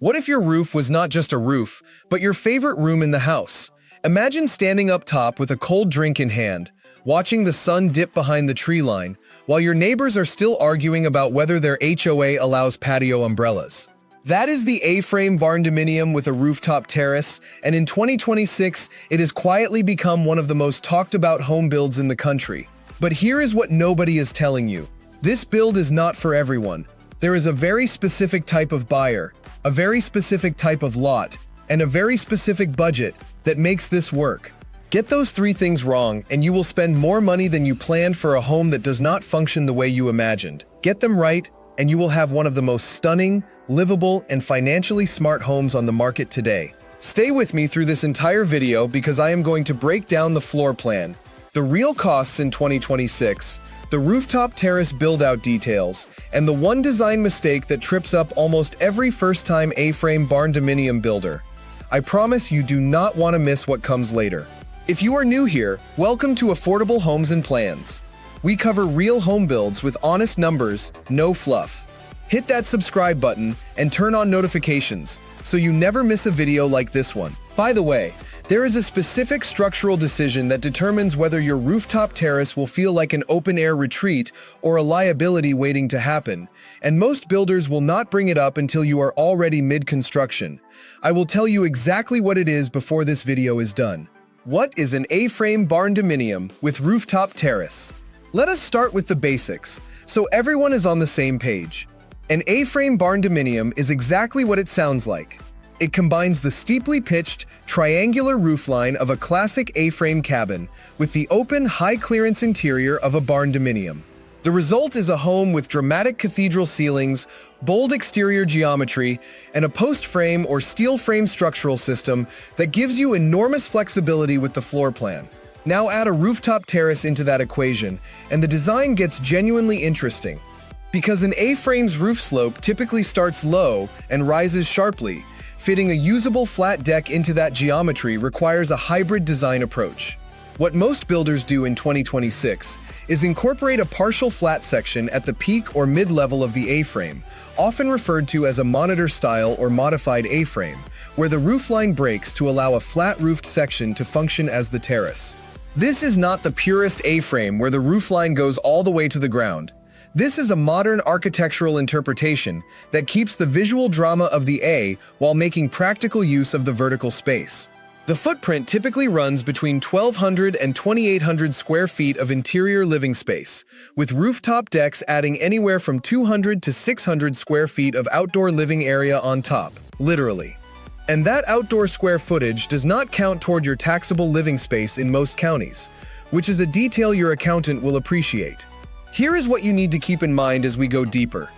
What if your roof was not just a roof, but your favorite room in the house? Imagine standing up top with a cold drink in hand, watching the sun dip behind the tree line, while your neighbors are still arguing about whether their HOA allows patio umbrellas. That is the A-frame Barndominium with a rooftop terrace, and in 2026, it has quietly become one of the most talked about home builds in the country. But here is what nobody is telling you. This build is not for everyone. There is a very specific type of buyer, a very specific type of lot, and a very specific budget that makes this work. Get those three things wrong, and you will spend more money than you planned for a home that does not function the way you imagined. Get them right, and you will have one of the most stunning, livable, and financially smart homes on the market today. Stay with me through this entire video because I am going to break down the floor plan, the real costs in 2026, the rooftop terrace build-out details, and the one design mistake that trips up almost every first-time A-frame Barndominium builder. I promise you do not want to miss what comes later. If you are new here, welcome to Affordable Homes and Plans. We cover real home builds with honest numbers, no fluff. Hit that subscribe button and turn on notifications so you never miss a video like this one. By the way, there is a specific structural decision that determines whether your rooftop terrace will feel like an open-air retreat or a liability waiting to happen, and most builders will not bring it up until you are already mid-construction. I will tell you exactly what it is before this video is done. What is an A-frame Barndominium with rooftop terrace? Let us start with the basics, so everyone is on the same page. An A-frame Barndominium is exactly what it sounds like. It combines the steeply pitched, triangular roofline of a classic A-frame cabin with the open, high-clearance interior of a Barndominium. The result is a home with dramatic cathedral ceilings, bold exterior geometry, and a post-frame or steel frame structural system that gives you enormous flexibility with the floor plan. Now add a rooftop terrace into that equation, and the design gets genuinely interesting. Because an A-frame's roof slope typically starts low and rises sharply, fitting a usable flat deck into that geometry requires a hybrid design approach. What most builders do in 2026 is incorporate a partial flat section at the peak or mid-level of the A-frame, often referred to as a monitor style or modified A-frame, where the roofline breaks to allow a flat-roofed section to function as the terrace. This is not the purest A-frame where the roofline goes all the way to the ground. This is a modern architectural interpretation that keeps the visual drama of the A while making practical use of the vertical space. The footprint typically runs between 1,200 and 2,800 square feet of interior living space, with rooftop decks adding anywhere from 200 to 600 square feet of outdoor living area on top, literally. And that outdoor square footage does not count toward your taxable living space in most counties, which is a detail your accountant will appreciate. Here is what you need to keep in mind as we go deeper.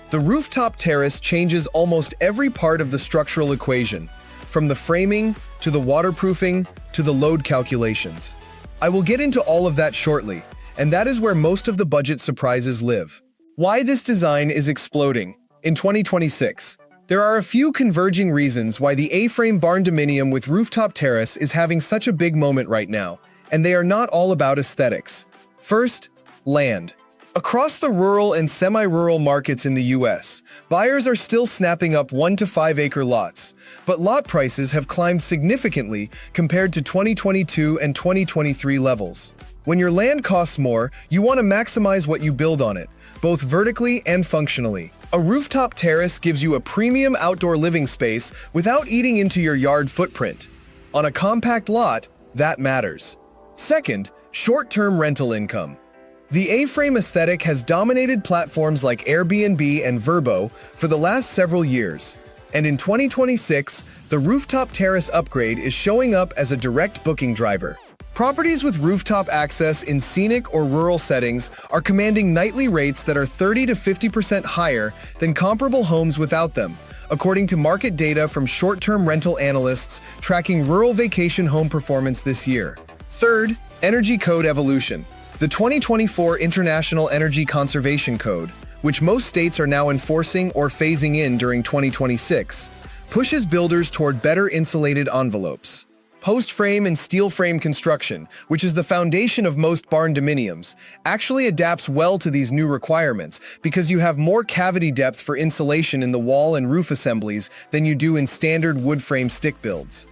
The rooftop terrace changes almost every part of the structural equation, from the framing, to the waterproofing, to the load calculations. I will get into all of that shortly, and that is where most of the budget surprises live. Why this design is exploding in 2026. There are a few converging reasons why the A-frame Barndominium with rooftop terrace is having such a big moment right now, and they are not all about aesthetics. First, land. Across the rural and semi-rural markets in the US, buyers are still snapping up 1 to 5 acre lots, but lot prices have climbed significantly compared to 2022 and 2023 levels. When your land costs more, you want to maximize what you build on it, both vertically and functionally. A rooftop terrace gives you a premium outdoor living space without eating into your yard footprint. On a compact lot, that matters. Second, short-term rental income. The A-frame aesthetic has dominated platforms like Airbnb and Vrbo for the last several years, and in 2026, the rooftop terrace upgrade is showing up as a direct booking driver. Properties with rooftop access in scenic or rural settings are commanding nightly rates that are 30 to 50% higher than comparable homes without them, according to market data from short-term rental analysts tracking rural vacation home performance this year. Third, energy code evolution. The 2024 International Energy Conservation Code, which most states are now enforcing or phasing in during 2026, pushes builders toward better insulated envelopes. Post frame and steel frame construction, which is the foundation of most barndominiums, actually adapts well to these new requirements because you have more cavity depth for insulation in the wall and roof assemblies than you do in standard wood frame stick builds.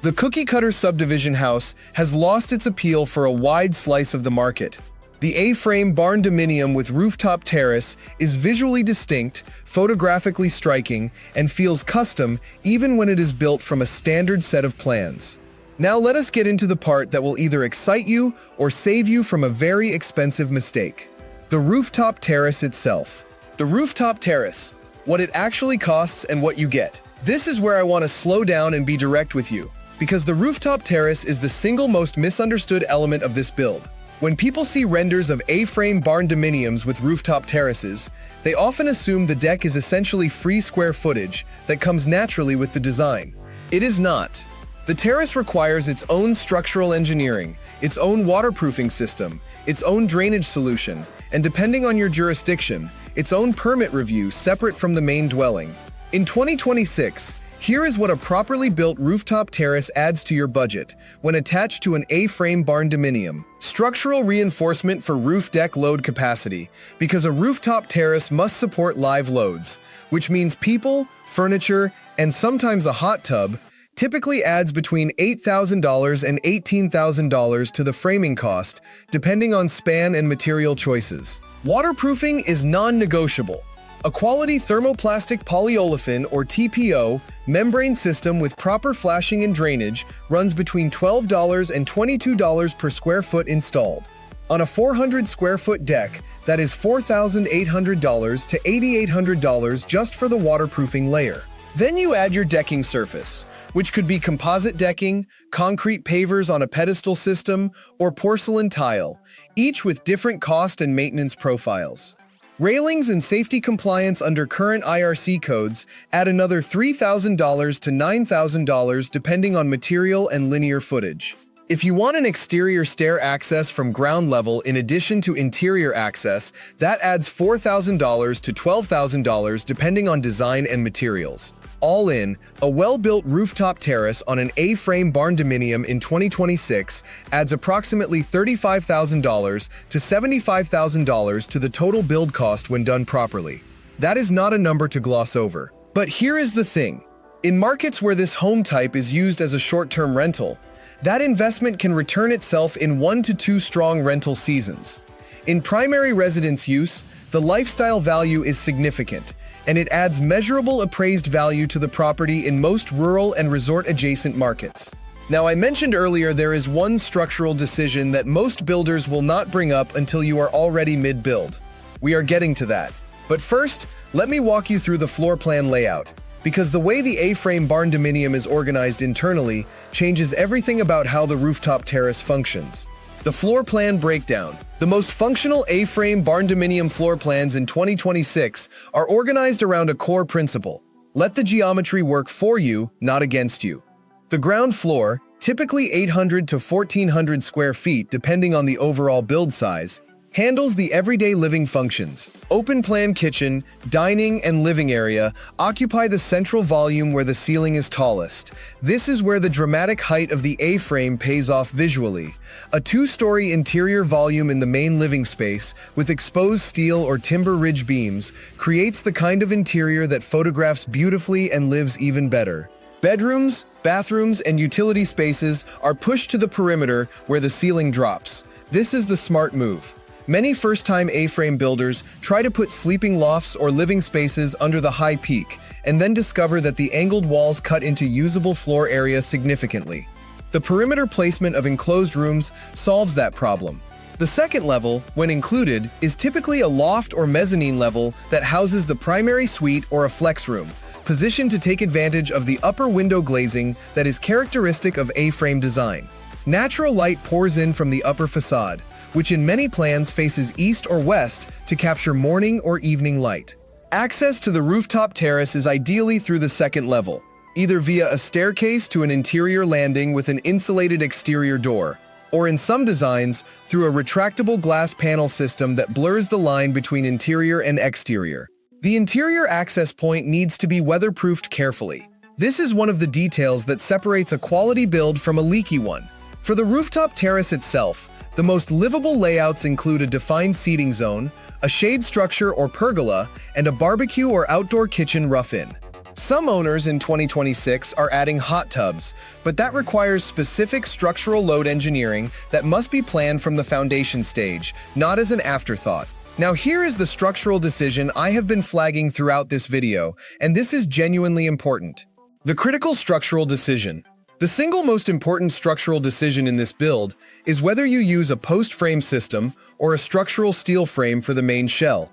The cookie-cutter subdivision house has lost its appeal for a wide slice of the market. The A-frame barndominium with rooftop terrace is visually distinct, photographically striking, and feels custom even when it is built from a standard set of plans. Now let us get into the part that will either excite you or save you from a very expensive mistake. The rooftop terrace itself. The rooftop terrace. What it actually costs and what you get. This is where I want to slow down and be direct with you, because the rooftop terrace is the single most misunderstood element of this build. When people see renders of A-frame barndominiums with rooftop terraces, they often assume the deck is essentially free square footage that comes naturally with the design. It is not. The terrace requires its own structural engineering, its own waterproofing system, its own drainage solution, and depending on your jurisdiction, its own permit review separate from the main dwelling. In 2026, here is what a properly built rooftop terrace adds to your budget when attached to an A-frame barndominium. Structural reinforcement for roof deck load capacity, because a rooftop terrace must support live loads, which means people, furniture, and sometimes a hot tub, typically adds between $8,000 and $18,000 to the framing cost, depending on span and material choices. Waterproofing is non-negotiable. A quality thermoplastic polyolefin or TPO membrane system with proper flashing and drainage runs between $12 and $22 per square foot installed. On a 400 square foot deck, that is $4,800 to $8,800 just for the waterproofing layer. Then you add your decking surface, which could be composite decking, concrete pavers on a pedestal system, or porcelain tile, each with different cost and maintenance profiles. Railings and safety compliance under current IRC codes add another $3,000 to $9,000 depending on material and linear footage. If you want an exterior stair access from ground level in addition to interior access, that adds $4,000 to $12,000 depending on design and materials. All in, a well-built rooftop terrace on an A-frame barndominium in 2026 adds approximately $35,000 to $75,000 to the total build cost when done properly. That is not a number to gloss over. But here is the thing. In markets where this home type is used as a short-term rental, that investment can return itself in 1 to 2 strong rental seasons. In primary residence use, the lifestyle value is significant, and it adds measurable appraised value to the property in most rural and resort-adjacent markets. Now, I mentioned earlier there is one structural decision that most builders will not bring up until you are already mid-build. We are getting to that. But first, let me walk you through the floor plan layout, because the way the A-frame barndominium is organized internally changes everything about how the rooftop terrace functions. The floor plan breakdown. The most functional A-frame barndominium floor plans in 2026 are organized around a core principle. Let the geometry work for you, not against you. The ground floor, typically 800 to 1,400 square feet depending on the overall build size, handles the everyday living functions. Open-plan kitchen, dining, and living area occupy the central volume where the ceiling is tallest. This is where the dramatic height of the A-frame pays off visually. A 2-story interior volume in the main living space, with exposed steel or timber ridge beams, creates the kind of interior that photographs beautifully and lives even better. Bedrooms, bathrooms, and utility spaces are pushed to the perimeter where the ceiling drops. This is the smart move. Many first-time A-frame builders try to put sleeping lofts or living spaces under the high peak, and then discover that the angled walls cut into usable floor area significantly. The perimeter placement of enclosed rooms solves that problem. The second level, when included, is typically a loft or mezzanine level that houses the primary suite or a flex room, positioned to take advantage of the upper window glazing that is characteristic of A-frame design. Natural light pours in from the upper facade, which in many plans faces east or west to capture morning or evening light. Access to the rooftop terrace is ideally through the second level, either via a staircase to an interior landing with an insulated exterior door, or in some designs, through a retractable glass panel system that blurs the line between interior and exterior. The interior access point needs to be weatherproofed carefully. This is one of the details that separates a quality build from a leaky one. For the rooftop terrace itself, the most livable layouts include a defined seating zone, a shade structure or pergola, and a barbecue or outdoor kitchen rough-in. Some owners in 2026 are adding hot tubs, but that requires specific structural load engineering that must be planned from the foundation stage, not as an afterthought. Now here is the structural decision I have been flagging throughout this video, and this is genuinely important. The critical structural decision. The single most important structural decision in this build is whether you use a post-frame system or a structural steel frame for the main shell,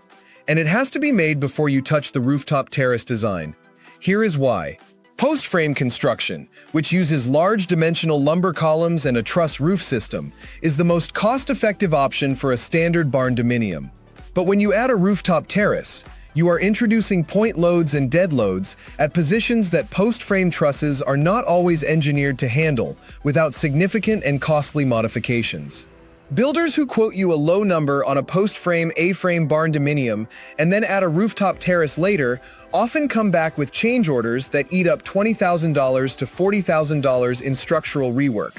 and it has to be made before you touch the rooftop terrace design. Here is why. Post-frame construction, which uses large dimensional lumber columns and a truss roof system, is the most cost-effective option for a standard barndominium. But when you add a rooftop terrace, you are introducing point loads and dead loads at positions that post-frame trusses are not always engineered to handle without significant and costly modifications. Builders who quote you a low number on a post-frame A-frame barndominium and then add a rooftop terrace later often come back with change orders that eat up $20,000 to $40,000 in structural rework.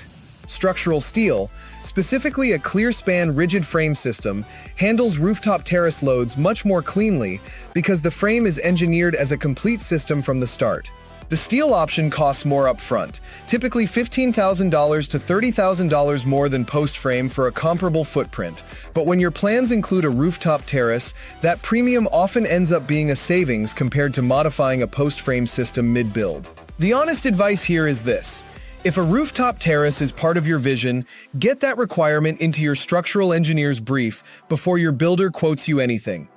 Structural steel, specifically a clear-span rigid frame system, handles rooftop terrace loads much more cleanly because the frame is engineered as a complete system from the start. The steel option costs more upfront, typically $15,000 to $30,000 more than post-frame for a comparable footprint, but when your plans include a rooftop terrace, that premium often ends up being a savings compared to modifying a post-frame system mid-build. The honest advice here is this. If a rooftop terrace is part of your vision, get that requirement into your structural engineer's brief before your builder quotes you anything.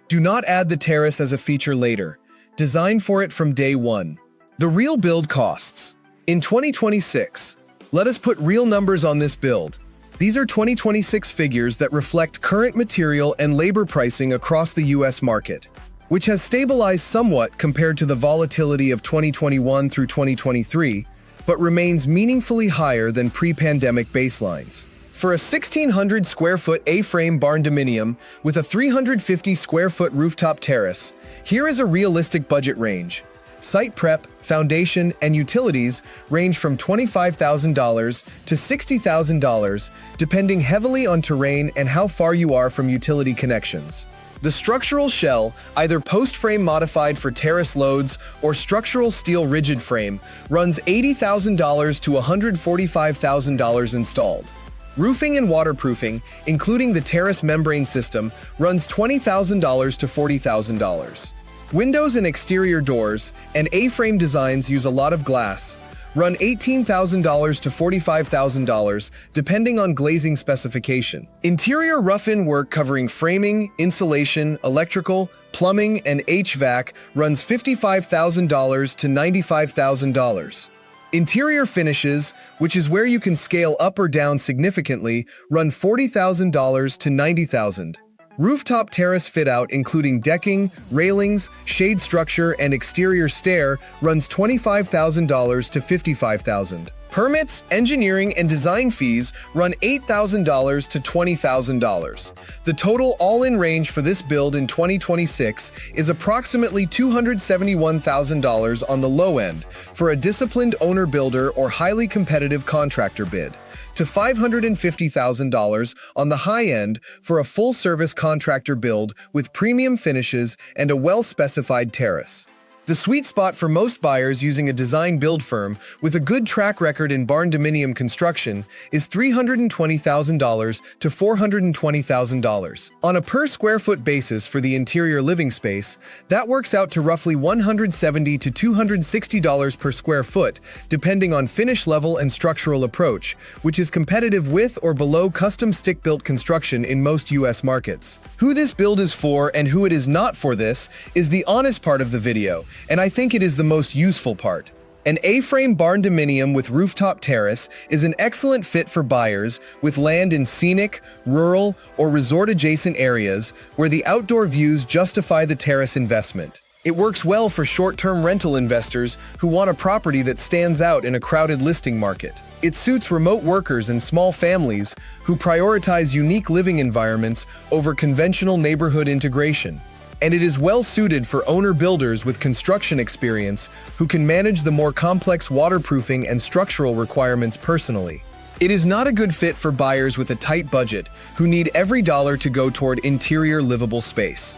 Do not add the terrace as a feature later. Design for it from day one. The real build costs. In 2026, let us put real numbers on this build. These are 2026 figures that reflect current material and labor pricing across the US market, which has stabilized somewhat compared to the volatility of 2021 through 2023, but remains meaningfully higher than pre-pandemic baselines. For a 1,600 square foot A-frame barndominium with a 350 square foot rooftop terrace, here is a realistic budget range. Site prep, foundation, and utilities range from $25,000 to $60,000, depending heavily on terrain and how far you are from utility connections. The structural shell, either post-frame modified for terrace loads or structural steel rigid frame, runs $80,000 to $145,000 installed. Roofing and waterproofing, including the terrace membrane system, runs $20,000 to $40,000. Windows and exterior doors and A-frame designs use a lot of glass, run $18,000 to $45,000, depending on glazing specification. Interior rough-in work covering framing, insulation, electrical, plumbing, and HVAC runs $55,000 to $95,000. Interior finishes, which is where you can scale up or down significantly, run $40,000 to $90,000. Rooftop terrace fit-out including decking, railings, shade structure, and exterior stair runs $25,000 to $55,000. Permits, engineering, and design fees run $8,000 to $20,000. The total all-in range for this build in 2026 is approximately $271,000 on the low end for a disciplined owner-builder or highly competitive contractor bid, to $550,000 on the high end for a full-service contractor build with premium finishes and a well-specified terrace. The sweet spot for most buyers using a design-build firm with a good track record in barndominium construction is $320,000 to $420,000. On a per-square-foot basis for the interior living space, that works out to roughly $170 to $260 per square foot, depending on finish level and structural approach, which is competitive with or below custom stick-built construction in most U.S. markets. Who this build is for and who it is not for this is the honest part of the video, and I think it is the most useful part. An A-frame barndominium with rooftop terrace is an excellent fit for buyers with land in scenic, rural, or resort-adjacent areas where the outdoor views justify the terrace investment. It works well for short-term rental investors who want a property that stands out in a crowded listing market. It suits remote workers and small families who prioritize unique living environments over conventional neighborhood integration. and it is well suited for owner-builders with construction experience who can manage the more complex waterproofing and structural requirements personally. It is not a good fit for buyers with a tight budget who need every dollar to go toward interior livable space.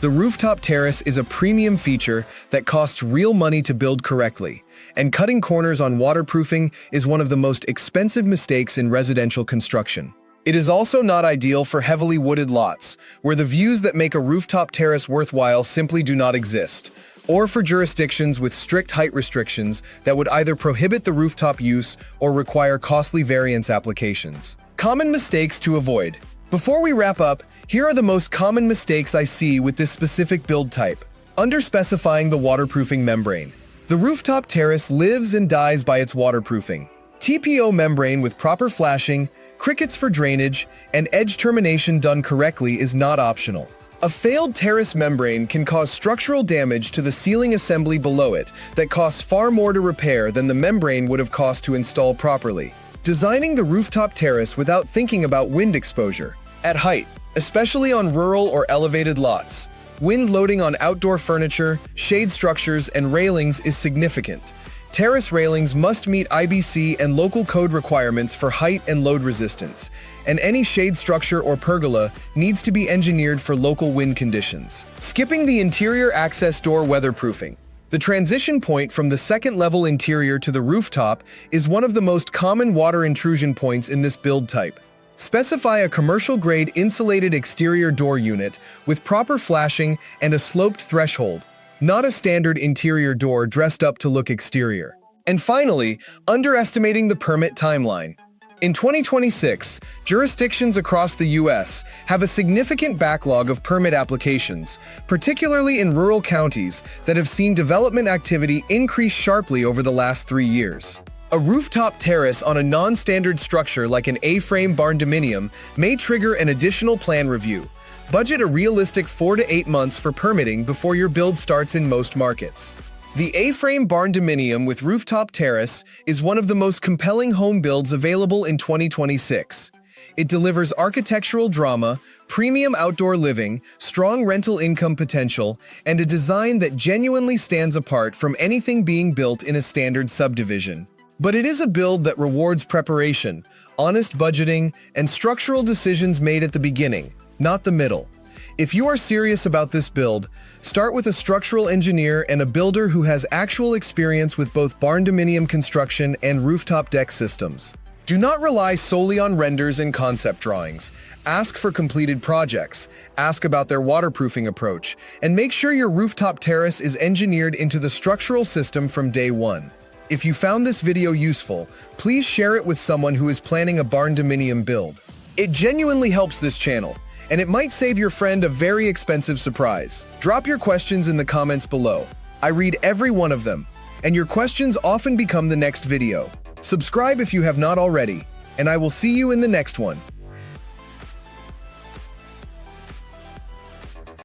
The rooftop terrace is a premium feature that costs real money to build correctly, and cutting corners on waterproofing is one of the most expensive mistakes in residential construction. It is also not ideal for heavily wooded lots, where the views that make a rooftop terrace worthwhile simply do not exist, or for jurisdictions with strict height restrictions that would either prohibit the rooftop use or require costly variance applications. Common mistakes to avoid. Before we wrap up, here are the most common mistakes I see with this specific build type. Underspecifying the waterproofing membrane. The rooftop terrace lives and dies by its waterproofing. TPO membrane with proper flashing, crickets for drainage, and edge termination done correctly is not optional. A failed terrace membrane can cause structural damage to the ceiling assembly below it that costs far more to repair than the membrane would have cost to install properly. Designing the rooftop terrace without thinking about wind exposure. At height, especially on rural or elevated lots, wind loading on outdoor furniture, shade structures, and railings is significant. Terrace railings must meet IBC and local code requirements for height and load resistance, and any shade structure or pergola needs to be engineered for local wind conditions. Skipping the interior access door weatherproofing. The transition point from the second-level interior to the rooftop is one of the most common water intrusion points in this build type. Specify a commercial-grade insulated exterior door unit with proper flashing and a sloped threshold, not a standard interior door dressed up to look exterior. And finally, underestimating the permit timeline. In 2026, jurisdictions across the U.S. have a significant backlog of permit applications, particularly in rural counties that have seen development activity increase sharply over the last 3 years. A rooftop terrace on a non-standard structure like an A-frame barndominium may trigger an additional plan review. Budget a realistic 4 to 8 months for permitting before your build starts in most markets. The A-frame barndominium with rooftop terrace is one of the most compelling home builds available in 2026. It delivers architectural drama, premium outdoor living, strong rental income potential, and a design that genuinely stands apart from anything being built in a standard subdivision. But it is a build that rewards preparation, honest budgeting, and structural decisions made at the beginning, not the middle. If you are serious about this build, start with a structural engineer and a builder who has actual experience with both barndominium construction and rooftop deck systems. Do not rely solely on renders and concept drawings. Ask for completed projects, ask about their waterproofing approach, and make sure your rooftop terrace is engineered into the structural system from day one. If you found this video useful, please share it with someone who is planning a barndominium build. It genuinely helps this channel, and it might save your friend a very expensive surprise. Drop your questions in the comments below. I read every one of them, and your questions often become the next video. Subscribe if you have not already, and I will see you in the next one.